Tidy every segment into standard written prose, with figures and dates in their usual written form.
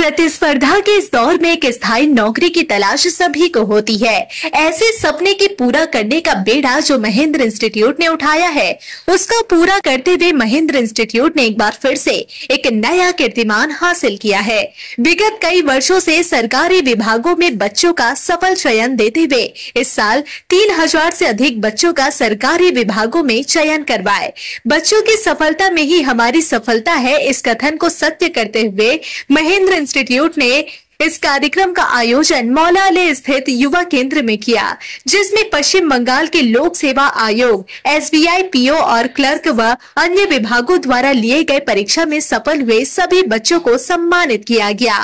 प्रतिस्पर्धा के इस दौर में एक स्थायी नौकरी की तलाश सभी को होती है। ऐसे सपने की पूरा करने का बेड़ा जो महेंद्र इंस्टीट्यूट ने उठाया है, उसका पूरा करते हुए महेंद्र इंस्टीट्यूट ने एक बार फिर से एक नया कीर्तिमान हासिल किया है। विगत कई वर्षों से सरकारी विभागों में बच्चों का सफल चयन देते हुए इस साल 3000 से अधिक बच्चों का सरकारी विभागों में चयन करवाए। बच्चों की सफलता में ही हमारी सफलता है, इस कथन को सत्य करते हुए महेंद्र इंस्टीट्यूट ने इस कार्यक्रम का आयोजन मौलाली स्थित युवा केंद्र में किया, जिसमें पश्चिम बंगाल के लोक सेवा आयोग, SBI PO और क्लर्क व अन्य विभागों द्वारा लिए गए परीक्षा में सफल हुए सभी बच्चों को सम्मानित किया गया।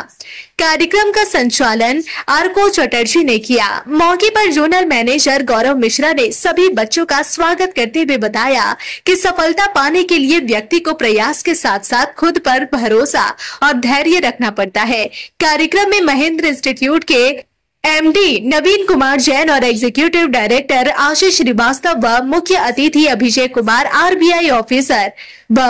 कार्यक्रम का संचालन आरको चटर्जी ने किया। मौके पर जोनल मैनेजर गौरव मिश्रा ने सभी बच्चों का स्वागत करते हुए बताया कि सफलता पाने के लिए व्यक्ति को प्रयास के साथ साथ खुद पर भरोसा और धैर्य रखना पड़ता है। कार्यक्रम में महेंद्र इंस्टीट्यूट के MD नवीन कुमार जैन और एग्जीक्यूटिव डायरेक्टर आशीष श्रीवास्तव व मुख्य अतिथि अभिषेक कुमार RBI ऑफिसर व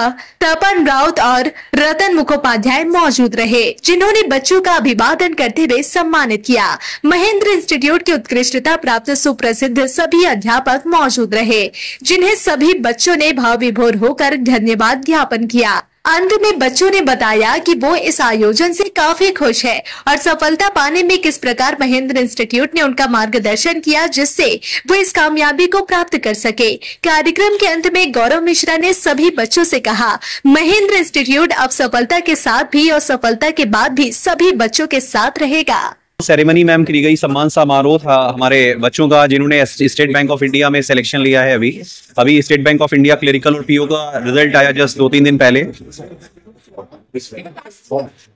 तपन राउत और रतन मुखोपाध्याय मौजूद रहे, जिन्होंने बच्चों का अभिवादन करते हुए सम्मानित किया। महेंद्र इंस्टीट्यूट की उत्कृष्टता प्राप्त सुप्रसिद्ध सभी अध्यापक मौजूद रहे, जिन्हें सभी बच्चों ने भाव विभोर होकर धन्यवाद ज्ञापन किया। अंत में बच्चों ने बताया कि वो इस आयोजन से काफी खुश है और सफलता पाने में किस प्रकार महेंद्र इंस्टीट्यूट ने उनका मार्गदर्शन किया, जिससे वो इस कामयाबी को प्राप्त कर सके। कार्यक्रम के अंत में गौरव मिश्रा ने सभी बच्चों से कहा, महेंद्र इंस्टीट्यूट अब सफलता के साथ भी और सफलता के बाद भी सभी बच्चों के साथ रहेगा। सेरेमनी मैम की गई सम्मान समारोह था हमारे बच्चों का, जिन्होंने स्टेट बैंक ऑफ इंडिया में सिलेक्शन लिया है। अभी state bank of India clerical और PO का रिजल्ट आया जस्ट 2-3 दिन पहले।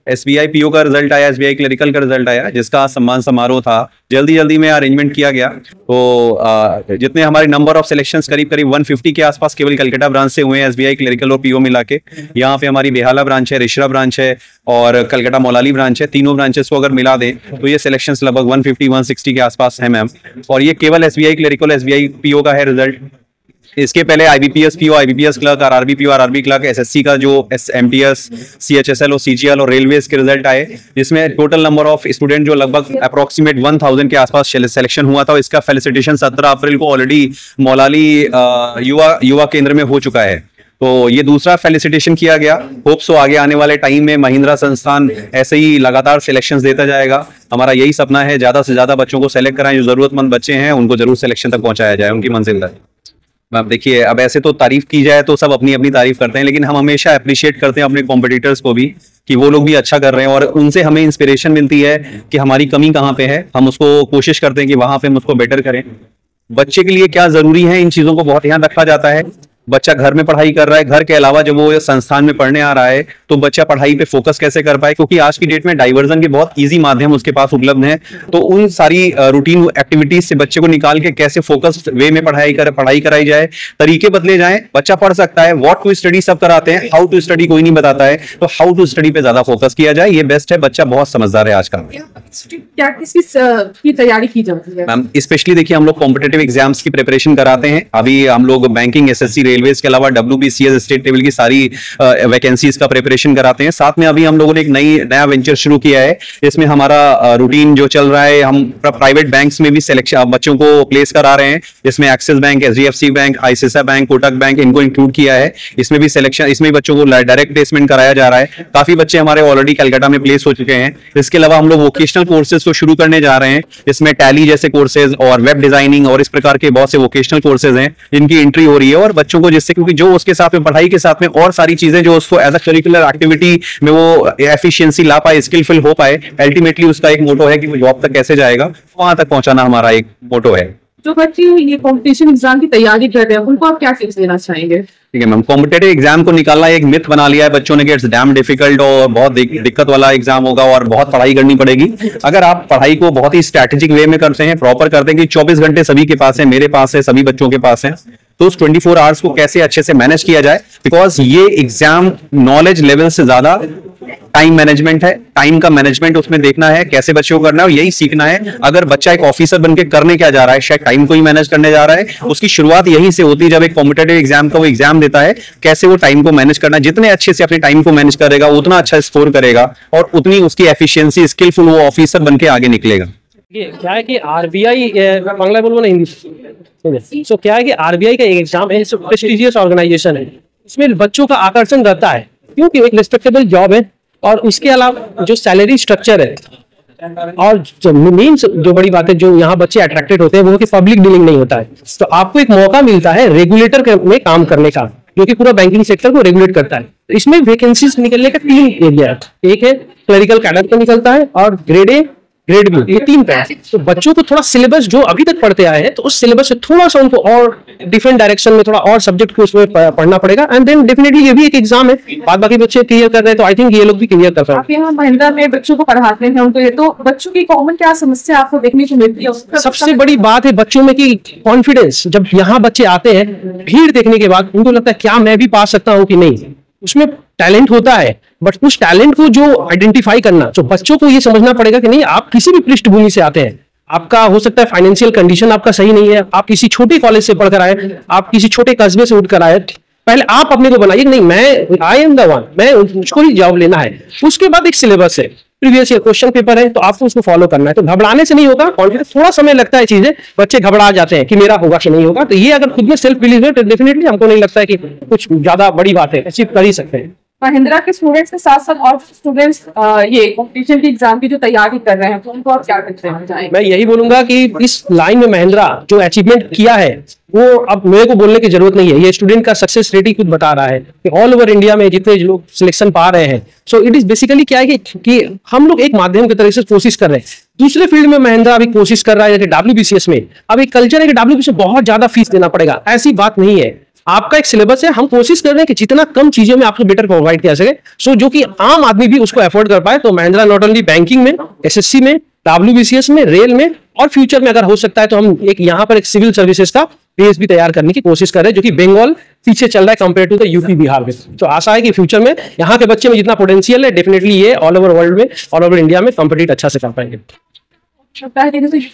SBI PO का रिजल्ट आया, SBI क्लरिकल का रिजल्ट आया, जिसका सम्मान समारोह था। जल्दी में अरेंजमेंट किया गया। तो जितने हमारे नंबर ऑफ सिलेक्शंस करीब 150 के आसपास केवल कलकत्ता ब्रांच से हुए हैं, SBI क्लरिकल और PO मिला के। यहाँ पे हमारी बेहाला ब्रांच है, रिश्रा ब्रांच है और कलकत्ता मौलाली ब्रांच है। तीनों ब्रांचेस को अगर मिला दें तो ये सिलेक्शंस लगभग 150-160 के आसपास है मैम। और ये केवल SBI क्लरिकल SBI PO का है रिजल्ट। इसके पहले IBPS PO, IBPS clerk, RRB PO, RRB clerk, SSC का जो MTS, CHSL और CGL और रेलवेज के रिजल्ट आए, जिसमें टोटल नंबर ऑफ स्टूडेंट जो लगभग अप्रोक्सीमेट 1000 के आसपास सिलेक्शन हुआ था। इसका फेलिसिटेशन 17 अप्रैल को ऑलरेडी मौलाली युवा केंद्र में हो चुका है। तो ये दूसरा फेलिसिटेशन किया गया। होप सो आगे आने वाले टाइम में महिंद्रा संस्थान ऐसे ही लगातार सिलेक्शंस देता जाएगा। हमारा यही सपना है, ज्यादा से ज्यादा बच्चों को सेलेक्ट कराएं, जो जरूरतमंद बच्चे हैं उनको जरूर सिलेक्शन तक पहुंचाया जाए, उनकी मंजिल तक। अब देखिए, अब ऐसे तो तारीफ की जाए तो सब अपनी अपनी तारीफ करते हैं, लेकिन हम हमेशा अप्रिशिएट करते हैं अपने कॉम्पिटिटर्स को भी कि वो लोग भी अच्छा कर रहे हैं और उनसे हमें इंस्पिरेशन मिलती है कि हमारी कमी कहाँ पे है। हम उसको कोशिश करते हैं कि वहां पे हम उसको बेटर करें। बच्चे के लिए क्या जरूरी है, इन चीजों को बहुत ध्यान रखा जाता है। बच्चा घर में पढ़ाई कर रहा है, घर के अलावा जब वो संस्थान में पढ़ने आ रहा है तो बच्चा पढ़ाई पे फोकस कैसे कर पाए, क्योंकि आज की डेट में डाइवर्जन के बहुत इजी माध्यम उसके पास उपलब्ध हैं। तो उन सारी रूटीन एक्टिविटीज से बच्चे को निकाल के कैसे फोकस वे में पढ़ाई कराई जाए, तरीके बदले जाएं। बच्चा पढ़ सकता है, व्हाट टू स्टडी सब कराते हैं, हाउ टू स्टडी कोई नहीं बताता है, तो हाउ टू स्टडी पे ज्यादा फोकस किया जाए, ये बेस्ट है। बच्चा बहुत समझदार है आज का। क्या किसकी तैयारी की जाती है मैम? स्पेशली देखिए, हम लोग कॉम्पिटिटिव एग्जाम्स की प्रिपरेशन कराते हैं। अभी हम लोग बैंकिंग, SSC, रेलवेज के अलावा WBCS स्टेट लेवल की सारी वैकेंसीज का प्रिपरेशन कराते हैं। साथ में अभी हम लोगों ने एक नया वेंचर शुरू किया है। इसमें हमारा रूटीन जो चल रहा है, हम प्राइवेट बैंक्स में भी सिलेक्शन बच्चों को प्लेस करा रहे हैं। इसमें axis bank, SDFC bank, ICICI bank, Kotak bank, इनको इंक्लूड किया है। इसमें भी सिलेक्शन, इसमें बच्चों को डायरेक्ट प्लेसमेंट कराया जा रहा है। काफी बच्चे हमारे ऑलरेडी कलकत्ता में प्लेस हो चुके हैं। इसके अलावा हम लोग वोकेशनल कोर्सेज को शुरू करने जा रहे हैं। इसमें टैली जैसे कोर्सेज और वेब डिजाइनिंग और इस प्रकार के बहुत से वोकेशनल कोर्सेज हैं, जिनकी एंट्री हो रही है। और बच्चों को जिससे, क्योंकि जो उसके साथ में पढ़ाई के साथ में और सारी चीजें जो उसको एज अ करिकुलर एक्टिविटी में वो एफिशिएंसी ला पाए, स्किलफुल हो पाए, अल्टीमेटली उसका एक मोटो है कि वो जॉब तक कैसे जाएगा, वहां तक पहुंचाना हमारा एक मोटो है। जो बच्चे ये कॉम्पिटिशन एग्जाम की तैयारी कर रहे हैं, उनको आप क्या टिप्स देना चाहेंगे? ठीक है मैम, कॉम्पिटेटिव एग्जाम को निकालना एक मिथ बना लिया है बच्चों ने कि इट्स डैम डिफिकल्ट और बहुत दिक्कत वाला एग्जाम होगा और बहुत पढ़ाई करनी पड़ेगी। अगर आप पढ़ाई को बहुत ही स्ट्रैटेजिक वे में करते हैं, प्रॉपर करते हैं कि 24 घंटे सभी के पास है, मेरे पास है, सभी बच्चों के पास है, तो उस 24 आवर्स को कैसे अच्छे से मैनेज किया जाए, बिकॉज ये एग्जाम नॉलेज लेवल से ज्यादा टाइम मैनेजमेंट है, टाइम का मैनेजमेंट उसमें देखना है, कैसे बच्चों को करना है, और यही सीखना है। अगर बच्चा एक ऑफिसर बनके करने क्या जा रहा है, शायद टाइम को ही मैनेज करने जा रहा है, उसकी शुरुआत यहीं से होती है जब एक कॉम्पिटेटिव एग्जाम का वो एग्जाम देता है, कैसे वो टाइम को मैनेज करना है। जितने अच्छे से अपने टाइम को मैनेज करेगा उतना अच्छा स्कोर करेगा और उतनी उसकी एफिशिएंसी, स्किलफुल वो ऑफिसर बनके आगे निकलेगा। क्या है कि आरबीआई, बांग्ला बोलबो ना हिंदी, सो क्या है कि आरबीआई का एक एग्जाम है, प्रेस्टिजियस ऑर्गेनाइजेशन है, इसमें बच्चों का आकर्षण रहता है क्योंकि एक रिस्पेक्टेबल जॉब है और उसके अलावा जो सैलरी स्ट्रक्चर है और जो मेन जो बड़ी बात है जो यहाँ बच्चे अट्रैक्टेड होते हैं वो कि पब्लिक डीलिंग नहीं होता है। तो आपको एक मौका मिलता है रेगुलेटर में काम करने का, जो कि पूरा बैंकिंग सेक्टर को रेगुलेट करता है। तो इसमें वैकेंसीज निकलने का 3 एरिया है, एक है क्लरिकल कैडर का निकलता है और ग्रेड ए, ग्रेड बी, ये 3 पैस। तो बच्चों को थोड़ा सिलेबस जो अभी तक पढ़ते आए हैं तो उस सिलेबस से थोड़ा सा उनको और डिफरेंट डायरेक्शन में थोड़ा और सब्जेक्ट को उसमें पढ़ना पड़ेगा एंड देन डेफिनेटली ये भी एक एग्जाम है। बाद बाकी बच्चे क्लियर कर रहे हैं तो आई थिंक ये लोग भी क्लियर कर रहे हैं। आप यहाँ महिंद्रा में बच्चों को पढ़ाते हैं, उनको ये तो बच्चों की कॉमन क्या समस्या आपको देखने को मिलती है? सबसे बड़ी बात है बच्चों में कि कॉन्फिडेंस। जब यहाँ बच्चे आते हैं भीड़ देखने के बाद उनको लगता है क्या मैं भी पा सकता हूँ कि नहीं। उसमें टैलेंट होता है बट उस टैलेंट को जो आइडेंटिफाई करना, तो बच्चों को ये समझना पड़ेगा कि नहीं आप किसी भी पृष्ठभूमि से आते हैं, आपका हो सकता है फाइनेंशियल कंडीशन आपका सही नहीं है, आप किसी छोटे कॉलेज से पढ़कर आए, आप किसी छोटे कस्बे से उठकर आए, पहले आप अपने को बनाइए नहीं मैं आई एम द वन, मैं मुझको ही जॉब लेना है। उसके बाद एक सिलेबस है, प्रीवियस ईयर क्वेश्चन पेपर है, तो आपको उसको फॉलो करना है। तो घबराने से नहीं होगा, कॉन्फिडेंस थोड़ा समय लगता है, चीजें बच्चे घबरा जाते हैं कि मेरा होगा कि नहीं होगा। तो ये अगर खुद में सेल्फ बिलीव है तो डेफिनेटली हमको नहीं लगता है कि कुछ ज्यादा बड़ी बात है, अचीव कर ही सकते हैं। महिंद्रा के स्टूडेंट्स के साथ साथ और स्टूडेंट्स ये कॉम्पिटिशन की एग्जाम की जो तैयारी कर रहे हैं तो उनको आप क्या कहते हैं? मैं यही बोलूंगा कि इस लाइन में महिंद्रा जो अचीवमेंट किया है वो अब मेरे को बोलने की जरूरत नहीं है, ये स्टूडेंट का सक्सेस रेट ही खुद बता रहा है कि ऑल ओवर इंडिया में जितने लोग सिलेक्शन पा रहे हैं। सो इट इज बेसिकली क्या है कि हम लोग एक माध्यम की तरह से कोशिश कर रहे हैं। दूसरे फील्ड में महिंद्रा अभी कोशिश कर रहा है, जैसे WBCS में अब एक कल्चर है कि WBCS बहुत ज्यादा फीस देना पड़ेगा, ऐसी बात नहीं है। आपका एक सिलेबस है, हम कोशिश कर रहे हैं कि जितना कम चीजों में आपको बेटर प्रोवाइड किया सके, सो जो कि आम आदमी भी उसको अफोर्ड कर पाए। तो महिंद्रा नॉट ओनली बैंकिंग में, SSC में, WBCS में, रेल में और फ्यूचर में अगर हो सकता है तो हम एक यहाँ पर एक सिविल सर्विसेज का बेस भी तैयार करने की कोशिश कर रहे हैं, जो कि बंगाल पीछे चल रहा है compare to the UP Bihar में। तो आशा है कि फ्यूचर में यहाँ के बच्चे में जितना पोटेंशियल है डेफिनेटली ये ऑल ओवर वर्ल्ड में, ऑल ओवर इंडिया में कॉम्पिटिट अच्छा से कर पाएंगे।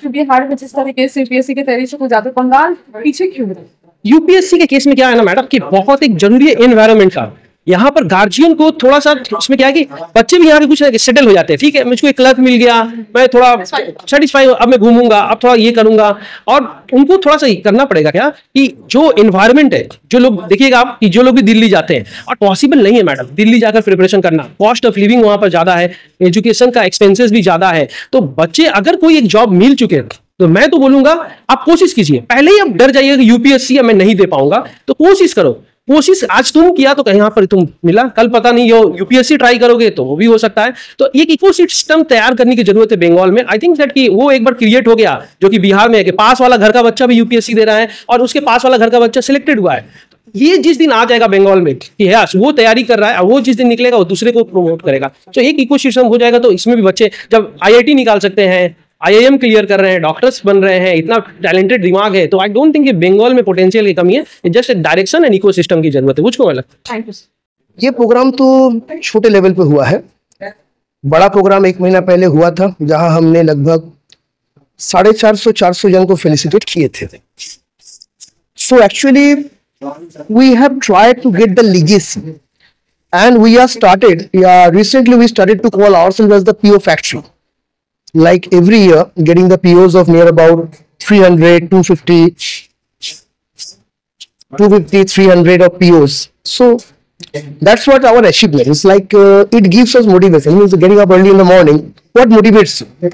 बिहार में जिस तरीके से यूपीएससी के तरीके से कुछ ज्यादा बंगाल पीछे क्यों है? यूपीएससी के केस में क्या है ना मैडम कि बहुत एक जरूरी है एनवायरनमेंट का। यहाँ पर गार्जियन को थोड़ा सा इसमें क्या है कि बच्चे भी यहाँ के कुछ सेटल हो जाते हैं, ठीक है मुझको एक क्लर्क मिल गया, मैं थोड़ा सेटिस्फाई, अब मैं घूमूंगा, अब थोड़ा ये करूंगा। और उनको थोड़ा सा करना पड़ेगा क्या कि जो एनवायरनमेंट है, जो लोग देखिएगा आप कि जो लोग भी दिल्ली जाते हैं, और पॉसिबल नहीं है मैडम दिल्ली जाकर प्रिपरेशन करना, कॉस्ट ऑफ लिविंग वहां पर ज्यादा है, एजुकेशन का एक्सपेंसेस भी ज्यादा है। तो बच्चे अगर कोई एक जॉब मिल चुके तो मैं तो बोलूंगा आप कोशिश कीजिए। पहले ही आप डर जाइए कि यूपीएससी मैं नहीं दे पाऊंगा, तो कोशिश करो। कोशिश आज तुम किया तो कहीं पर तुम मिला, कल पता नहीं हो यूपीएससी ट्राई करोगे तो वो भी हो सकता है। तो एक इकोसिस्टम तैयार करने की जरूरत है बंगाल में। आई थिंक दैट कि वो एक बार क्रिएट हो गया, जो कि बिहार में है कि पास वाला घर का बच्चा भी यूपीएससी दे रहा है और उसके पास वाला घर का बच्चा सिलेक्टेड हुआ है। ये जिस दिन आ जाएगा बंगाल में कि यस वो तैयारी कर रहा है, वो जिस दिन निकलेगा वो दूसरे को प्रमोट करेगा। तो एक इकोसिस्टम हो जाएगा, तो इसमें भी बच्चे जब IIT निकाल सकते हैं, IIM क्लियर कर रहे हैं, डॉक्टर्स बन रहे हैं, इतना टैलेंटेड दिमाग है। तो आई डोंट थिंक कि बंगाल में पोटेंशियल की कमी है, जस्ट डायरेक्शन एंड इकोसिस्टम की जरूरत है, मुझको लगता है। ये प्रोग्राम तो छोटे लेवल पे हुआ है, बड़ा प्रोग्राम 1 महीना पहले हुआ था जहां हमने लगभग 450 जन को फेलिसिटेट किए थे। So actually we have tried to get the legacy and we are started recently we started to call ourselves as the PO factory. Like every year getting the POs of near about 300 250 300 of POs. So that's what our achievement is. Like it gives us motivation. It means getting up early in the morning, what motivates you?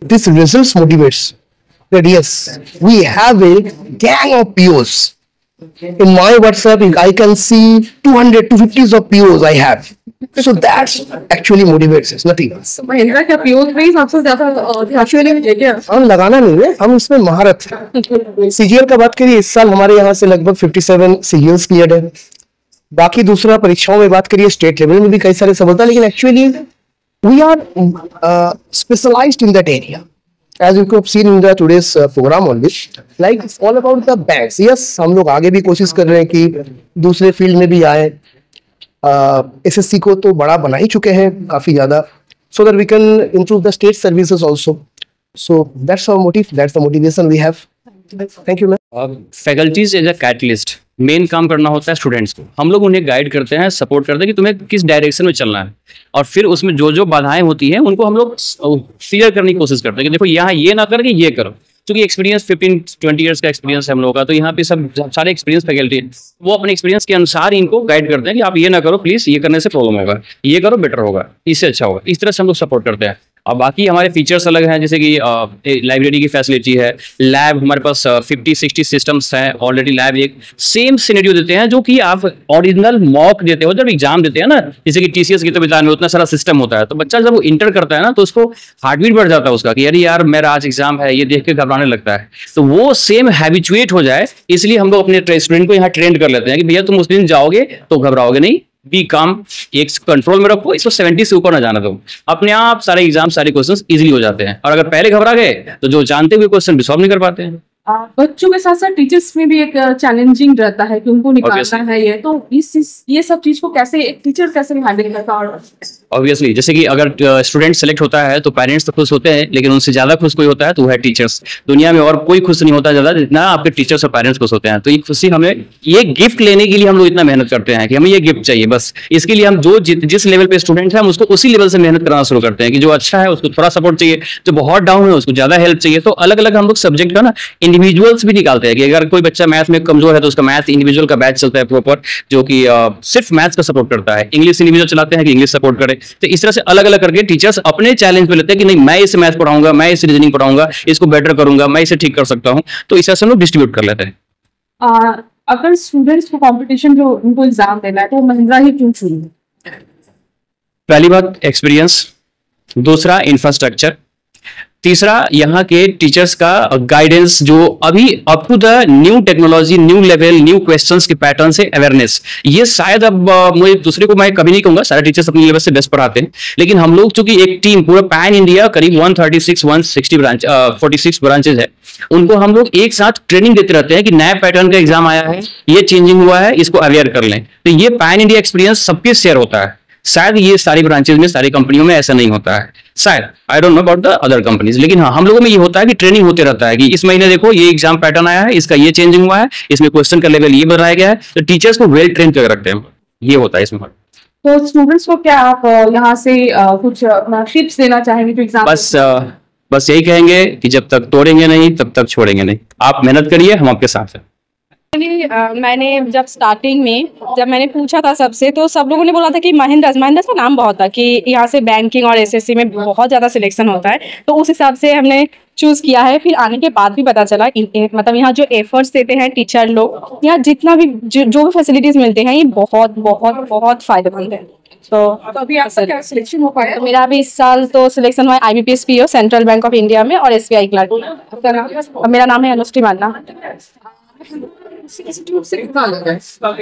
This results motivates that yes, we have a gang of POs. In my WhatsApp I can see 200 250s of POs I have. So that's actually motivates us, nothing else. Mahindra क्या POs में ही सबसे ज्यादा actually हम लगाना नहीं है, हम इसमें महारत है। CGL का बात करिए, इस साल हमारे यहाँ से लगभग 57 CGLs क्लियर है। बाकी दूसरा परीक्षाओं में बात करिए, स्टेट लेवल में भी कई सारे सफलता, लेकिन actually we are specialised in that area as you could see in the today's program only. Like it's all about the banks. Yes, हम लोग आगे भी कोशिश कर रहे हैं कि दूसरे फील्ड में भी आए, एसएससी को तो बड़ा बना ही चुके हैं काफी ज्यादा, so that we can improve the state services also. So that's our motive, that's the motivation we have. Thank you, ma'am. Faculties as a catalyst, main काम करना होता है स्टूडेंट्स को। हम लोग उन्हें गाइड करते हैं, सपोर्ट करते हैं कि तुम्हें किस डायरेक्शन में चलना है, और फिर उसमें जो जो बाधाएं होती हैं उनको हम लोग क्लियर करने की कोशिश करते हैं कि देखो यहाँ ये ना करके ये करो। क्योंकि एक्सपीरियंस 15-20 ईयर्स का एक्सपीरियंस है हम लोगों का, तो यहाँ पे सब सारे एक्सपीरियंस फैकल्टी वो अपने एक्सपीरियंस के अनुसार इनको गाइड करते हैं कि आप ये ना करो प्लीज, ये करने से प्रॉब्लम होगा, ये करो बेटर होगा, इससे अच्छा होगा। इस तरह से हम लोग सपोर्ट करते हैं। और बाकी हमारे फीचर्स अलग हैं, जैसे कि लाइब्रेरी की फैसिलिटी है, लैब हमारे पास 50-60 सिस्टम्स हैं ऑलरेडी। लैब एक सेम सिनेरियो देते हैं जो कि आप ओरिजिनल मॉक देते हो जब एग्जाम देते हैं ना, जैसे कि टीसीएस की तो विधान में उतना सारा सिस्टम होता है, तो बच्चा जब वो इंटर करता है ना तो उसको हार्टबीट बढ़ जाता है उसका कि अरे यार मेरा आज एग्जाम है, ये देख के घबराने लगता है। तो वो सेम हैबिचुएट हो जाए, इसलिए हम लोग अपने स्टूडेंट को यहाँ ट्रेंड कर लेते हैं कि भैया तुम उस दिन जाओगे तो घबराओगे नहीं, बी काम, एक कंट्रोल में रखो, इसको 70 से ऊपर ना जाना दो, अपने आप सारे एग्जाम सारे क्वेश्चंस इजीली हो जाते हैं। और अगर पहले घबरा गए तो जो जानते हुए क्वेश्चन भी सॉल्व नहीं कर पाते हैं। बच्चों के साथ साथ टीचर्स में भी एक चैलेंजिंग रहता है कि उनको निकालना है ये, तो ये सब चीज को कैसे एक टीचर कैसे हैंडल करता है? ऑब्वियसली, जैसे कि अगर स्टूडेंट सेलेक्ट होता है तो पेरेंट्स तो खुश होते हैं, लेकिन उनसे ज्यादा खुश कोई होता है तो वो है टीचर्स। दुनिया में और कोई खुश नहीं होता ज्यादा जितना आपके टीचर्स और पेरेंट्स खुश होते हैं। तो ये खुशी हमें, ये गिफ्ट लेने के लिए हम लोग इतना मेहनत करते हैं कि हमें ये गिफ्ट चाहिए, बस इसके लिए हम जो जिस लेवल पे स्टूडेंट है हम उसको उसी लेवल से मेहनत करना शुरू करते हैं कि जो अच्छा है उसको थोड़ा सपोर्ट चाहिए, जो बहुत डाउन है उसको ज्यादा हेल्प चाहिए। तो अलग अलग हम लोग सब्जेक्ट का ना इंडिविजुअल्स भी निकालते हैं कि अगर कोई बच्चा मैथ में कमजोर है तो उसका मैथ इंडिविजुअल का बैच चलता है प्रॉपर, जो कि सिर्फ मैथ्स का सपोर्ट करता है। इंग्लिश इंडिविजुअल चलाते हैं कि इंग्लिश सपोर्ट करे। तो इस तरह से अलग अलग करके टीचर्स अपने चैलेंज पे लेते हैं कि नहीं मैं इसे मैथ पढ़ाऊंगा, मैं इसे रीजनिंग पढ़ाऊंगा, इसको बेटर करूंगा, मैं इसे ठीक कर सकता हूं। तो इस तरह से हम लोग डिस्ट्रीब्यूट कर लेते हैं। अगर स्टूडेंट्स को कंपटीशन जो उनको एग्जाम देना है तो महिंद्रा ही क्यों चुनी? पहली बात एक्सपीरियंस, दूसरा इंफ्रास्ट्रक्चर, तीसरा यहाँ के टीचर्स का गाइडेंस जो अभी up to the new technology, new level, new questions के पैटर्न से अवेयरनेस। ये शायद अब मुझे दूसरे को मैं कभी नहीं कहूंगा, सारे टीचर्स अपने लेवल से बेस्ट पढ़ाते हैं, लेकिन हम लोग चूंकि एक टीम पूरा पैन इंडिया करीब 136-160 ब्रांच 46 ब्रांचेज है, उनको हम लोग एक साथ ट्रेनिंग देते रहते हैं कि नया पैटर्न का एग्जाम आया है, ये चेंजिंग हुआ है, इसको अवेयर कर लें। तो ये पैन इंडिया एक्सपीरियंस सबके शेयर होता है। शायद ये सारी ब्रांचेज में, सारी कंपनियों में ऐसा नहीं होता है, शायद, I don't know about the other companies. लेकिन हाँ, हम लोगों में ये होता है कि ट्रेनिंग होते रहता है कि इस महीने देखो ये एग्जाम पैटर्न आया है, इसका ये चेंजिंग हुआ है, इसमें क्वेश्चन का लेवल ये बढ़ाया गया है। तो टीचर्स को वेल ट्रेन कर रखते हैं, ये होता है इसमें। तो स्टूडेंट्स को क्या आप यहाँ से कुछ टिप्स देना चाहेंगे जो एग्जाम? बस यही कहेंगे कि जब तक तोड़ेंगे नहीं तब तक छोड़ेंगे नहीं। आप मेहनत करिए, हम आपके साथ हैं। मैंने जब स्टार्टिंग में जब मैंने पूछा था सबसे, तो सब लोगों ने बोला था कि महिंद्रा का नाम बहुत था कि यहाँ से बैंकिंग और एसएससी में बहुत ज़्यादा सिलेक्शन होता है, तो उस हिसाब से हमने चूज़ किया है। फिर आने के बाद भी पता चला कि मतलब यहाँ जो एफर्ट्स देते हैं टीचर लोग, यहाँ जितना भी जो भी फैसिलिटीज़ मिलते हैं ये बहुत बहुत बहुत फ़ायदेमंद है। तो अभी आपका क्या सिलेक्शन हो पाया? तो मेरा अभी इस साल तो सिलेक्शन हुआ IBPS PO central bank of India में और SBI क्लर्क। मेरा नाम है अनुश्री मान्ना।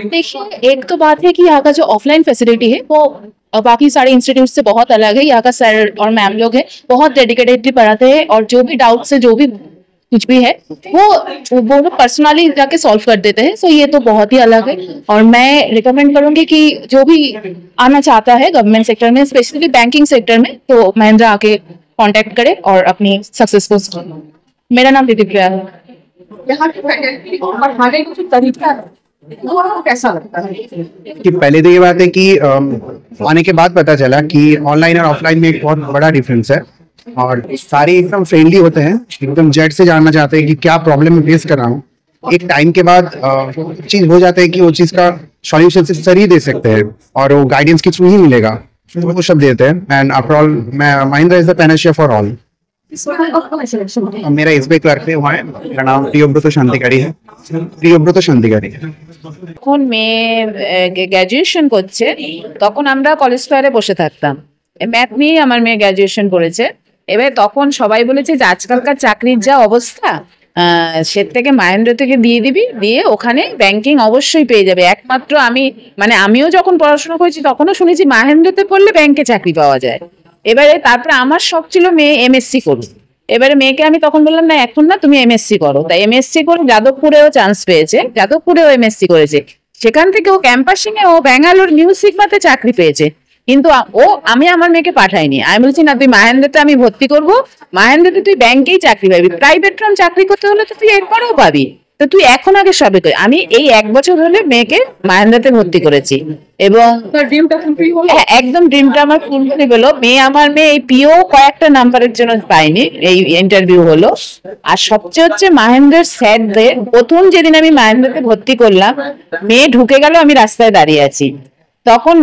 देखिए, एक तो बात है कि यहाँ का जो ऑफलाइन फैसिलिटी है वो बाकी सारे इंस्टीट्यूट से बहुत अलग है। यहाँ का सर और मैम लोग हैं बहुत डेडिकेटेडली पढ़ाते हैं, और जो भी डाउट्स है, जो भी कुछ भी है वो पर्सनली जाके सॉल्व कर देते हैं। सो ये तो बहुत ही अलग है, और मैं रिकमेंड करूंगी कि जो भी आना चाहता है गवर्नमेंट सेक्टर में, स्पेशली बैंकिंग सेक्टर में, तो महिंद्रा आके कांटेक्ट करे और अपनी सक्सेस को। मेरा नाम दिव्या है। यहाँ की फैकल्टी और पढ़ाने का जो तरीका है वो आपको कैसा लगता है? कि पहले तो ये बात है कि आने के बाद पता चला कि ऑनलाइन और ऑफलाइन में एक बहुत बड़ा डिफरेंस है, और सारे एकदम फ्रेंडली होते हैं, एकदम जेट से जानना चाहते हैं कि क्या प्रॉब्लम मैं फेस कर रहा हूँ। एक टाइम के बाद चीज हो जाता है कि वो चीज का सॉल्यूशन सिर्फ सर ही दे सकते हैं, और वो गाइडेंस के थ्रू ही मिलेगा, तो वो सब देते हैं। And after all Mahindra is the panacea for all. मेरा SBI क्लर्क पे हुआ है। मेरा नाम प्रियव्रत शांतिकारी है। প্রিয়ব্রত শান্তিকারী। যখন মেয়ে গ্র্যাজুয়েশন করছে তখন আমরা কলেজ স্কয়ারে বসে থাকতাম, ম্যাথ নিয়ে আমার মেয়ে গ্র্যাজুয়েশন করেছে। এবার তখন সবাই বলেছে যে আজকালকার চাকরির যা অবস্থা, সে থেকে মহেন্দ্র থেকে দিয়ে দিবি, দিয়ে ওখানে ব্যাংকিং অবশ্যই পেয়ে যাবে। একমাত্র আমিও যখন পড়াশোনা করেছি তখনও শুনেছি মহেন্দ্রতে পড়লে ব্যাংকে চাকরি পাওয়া যায়। এবারে তারপরে আমার শখ ছিল মেয়ে MSc করুক। এবারে মেয়েকে আমি তখন বললাম না, এখন না, তুমি MSc করো। তাই MSc করে যাদবপুরেও চান্স পেয়েছে, যাদবপুরেও MSc করেছে। সেখান থেকে ও ক্যাম্পাসিং এ ও ব্যাঙ্গালোর নিউ সিগমাতে চাকরি পেয়েছে, কিন্তু আমি আমার মেয়েকে পাঠাইনি। আমি বলছি না, তুই মাহেন্দ্রতে আমি ভর্তি করব, মাহেন্দ্রতে তুই ব্যাংকেই চাকরি পাবি, প্রাইভেট ফার্ম চাকরি করতে হলে তো তুই এরপরেও পাবি, তো তুই এখন আগে সবে কর। আমি এই 1 বছর হলে মেয়েকে মাহেন্দ্রতে ভর্তি করেছি এবং একদম ড্রিমটা আমার ফুলফিল হলো। আমার মেয়ে এই পিও কয়েকটা নাম্বারের জন্য পাইনি, এই ইন্টারভিউ হলো। আর সবচেয়ে হচ্ছে মাহেন্দ্রের স্যারদের, প্রথম যেদিন আমি মাহেন্দ্রতে ভর্তি করলাম, মেয়ে ঢুকে গেল, আমি রাস্তায় দাঁড়িয়ে আছি, তখন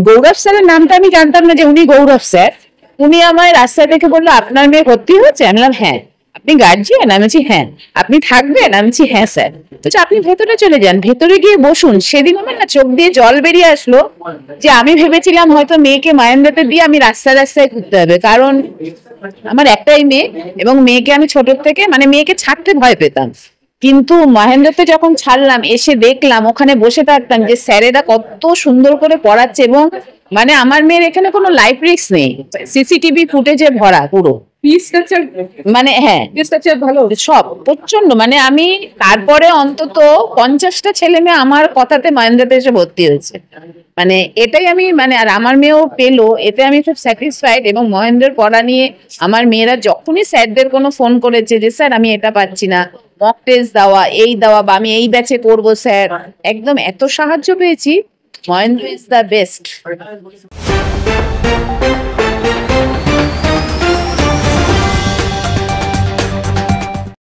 গৌরব স্যারের নামটা আমি জানতাম না যে উনি গৌরব স্যার। উনি আমায় রাস্তায় দেখে বললো, আপনার মেয়ে ভর্তি হয়েছে? আমি বললাম হ্যাঁ। আপনি গার্জিয়ান? আমি বলছি হ্যাঁ। আপনি থাকবেন? আমি বলছি হ্যাঁ স্যার। বলছে আপনি ভেতরে চলে যান, ভেতরে গিয়ে বসুন। সেদিন আমার না চোখ দিয়ে জল বেরিয়ে আসলো, যে আমি ভেবেছিলাম হয়তো মেয়েকে মাহেন্দ্রতে দিয়ে আমি রাস্তায় রাস্তায় ঘুরতে হবে, কারণ আমার একটাই মেয়ে এবং মেয়েকে আমি ছোট থেকে মানে মেয়েকে ছাড়তে ভয় পেতাম। কিন্তু মাহেন্দ্রতে যখন ছাড়লাম, এসে দেখলাম, ওখানে বসে থাকতাম যে স্যারেরা কত সুন্দর করে পড়াচ্ছে, এবং মানে আমার মেয়ের এখানে কোনো লাইফ রিস্ক নেই, সিসিটিভি ফুটেজে ভরা পুরো, মানে হ্যাঁ ভালো সব প্রচন্ড। মানে আমি তারপরে অন্তত 50টা ছেলে মেয়ে আমার কথাতে মাহেন্দ্রতে এসে ভর্তি হয়েছে, মানে এটাই আমি মানে, আর আমার মেয়েও পেলো, এতে আমি খুব স্যাটিসফাইড। এবং মহেন্দ্রের পড়া নিয়ে আমার মেয়েরা যখনই স্যারদের কোনো ফোন করেছে যে স্যার আমি এটা পাচ্ছি না, মক টেস্ট দেওয়া, এই দেওয়া, বা আমি এই ব্যাচে করবো স্যার, একদম এত সাহায্য পেয়েছি। Mahendra is the best.